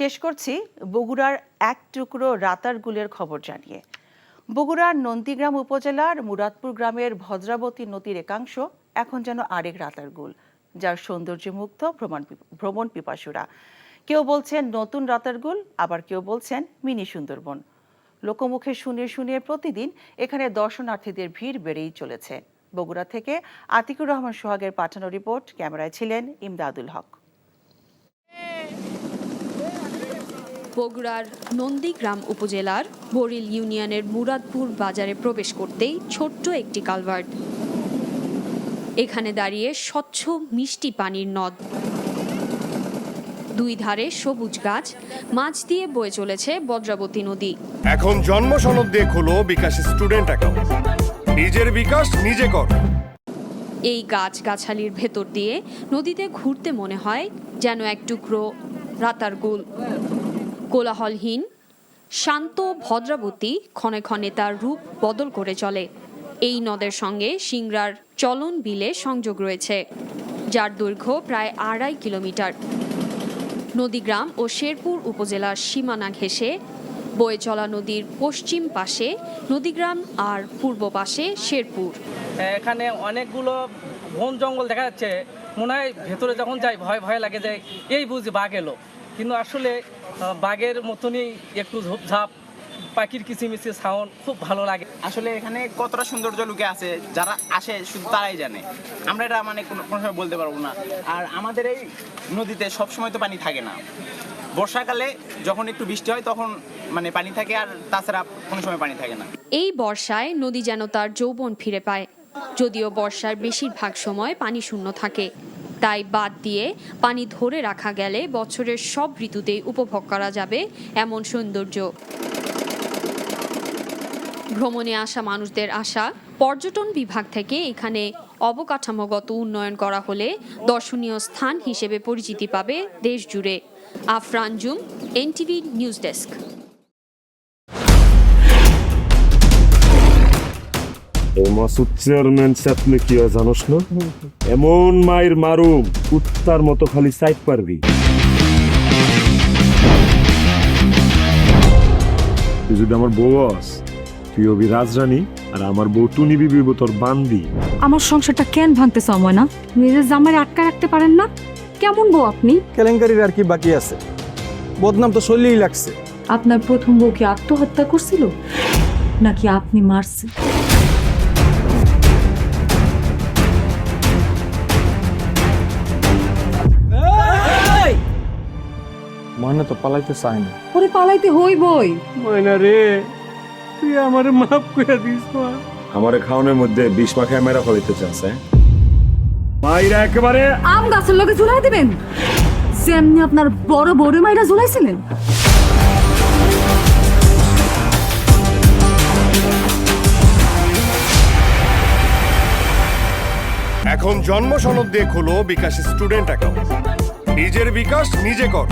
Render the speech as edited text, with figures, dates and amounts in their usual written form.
শেষ করছি বগুড়ার এক টুকরো রাতারগুলের খবর জানিয়ে। বগুড়ার নন্দীগ্রাম উপজেলার মুরাদপুর গ্রামের ভদ্রাবতী নদীর একাংশ এখন যেন আরেক রাতারগুল, যার সৌন্দর্যে মুগ্ধ ভ্রমণ পিপাসুরা। কেউ বলছেন নতুন রাতারগুল, আবার কেউ বলছেন মিনি সুন্দরবন। লোকমুখে শুনে শুনে প্রতিদিন এখানে দর্শনার্থীদের ভিড় বেড়েই চলেছে। বগুড়া থেকে আতিকুর রহমান সোহাগের পাঠানো রিপোর্ট, ক্যামেরায় ছিলেন ইমদাদুল হক। বগুড়ার নন্দীগ্রাম উপজেলার বরিল ইউনিয়নের মুরাদপুর বাজারে প্রবেশ করতেই ছোট্ট একটি কালভার্ট। এখানে দাঁড়িয়ে স্বচ্ছ মিষ্টি পানির নদ, দুই ধারে সবুজ গাছ, মাছ দিয়ে বয়ে চলেছে ভদ্রাবতী নদী। এখন জন্ম সনদ দিয়ে খোলো বিকাশ স্টুডেন্ট অ্যাকাউন্ট, নিজের বিকাশ নিজে কর। এই গাছগাছালির ভেতর দিয়ে নদীতে ঘুরতে মনে হয় যেন এক টুকরো রাতারগুল। কোলাহলহীন শান্ত ভদ্রাবতী ক্ষণে ক্ষণে তার রূপ বদল করে চলে। এই নদের সঙ্গে সিংড়ার চলন বিলে সংযোগ রয়েছে, যার দৈর্ঘ্য প্রায় 2.5 কিলোমিটার। নদীগ্রাম ও শেরপুর উপজেলার সীমানা ঘেঁষে বয়ে চলা নদীর পশ্চিম পাশে নদীগ্রাম আর পূর্ব পাশে শেরপুর। এখানে অনেকগুলো বন জঙ্গল দেখা যাচ্ছে, মনে হয় ভেতরে যখন যাই ভয় ভয় লাগে যে এই বুঝি বাঘ এলো, কিন্তু আসলে বাঘের মতনই একটু ঝোপঝাপ, পাখির কিচিমিচি সাউন্ড খুব ভালো লাগে। আসলে এখানে কতটা সৌন্দর্য লুকে আছে, যারা আসে শুধু তারাই জানে, আমরা এটা মানে কোনো সময় বলতে পারবো না। আর আমাদের এই নদীতে সবসময় তো পানি থাকে না, বর্ষাকালে যখন একটু বৃষ্টি হয় তখন মানে পানি থাকে, আর তাছাড়া কোনো সময় পানি থাকে না। এই বর্ষায় নদী যেন তার যৌবন ফিরে পায়, যদিও বর্ষার বেশিরভাগ সময় পানি শূন্য থাকে। তাই বাদ দিয়ে পানি ধরে রাখা গেলে বছরের সব ঋতুতেই উপভোগ করা যাবে এমন সৌন্দর্য। ভ্রমণে আসা মানুষদের আশা, পর্যটন বিভাগ থেকে এখানে অবকাঠামোগত উন্নয়ন করা হলে দর্শনীয় স্থান হিসেবে পরিচিতি পাবে দেশ জুড়ে। Afran zoom, NTV news desk. Chairman আপনি কি জানোস না, এমন মায়ের মারুম কুত্তার মতো খালি সাইড পারবি। তুই যদি আমার বউ আস, তুই হবি রাজরানী, আর আমার বউ টুনি বিবি তোর বান্দি। আমার সংসারটা কেন ভাঙতে চাও না? নিজের জামাই আটকা রাখতে পারেন না? কেমন বউ আপনি? কেলেঙ্কারির আর কি বাকি আছে? বদনাম তো শৈলেই লাগছে। আপনার প্রথম বউ কি আত্মহত্যা করছিল নাকি আপনি মারছেন? ময়না তো পালাইতে চায় না। ওরে পালাইতে হইবই। ময়না রে, তুই আমারে মাফ করে দিস। আমারে খাওয়ানোর মধ্যে বিষ মাখায় মেরা ফলাইতে চাস? মাইরা একেবারে আম গাছের লগে ঝুলাই দিবেন, যেমনি আপনার বড় বড় মাইরা ঝুলাইছিলেন। এখন জন্ম সনদ দিয়ে খোলো বিকাশ স্টুডেন্ট অ্যাকাউন্ট, নিজের বিকাশ নিজে কর।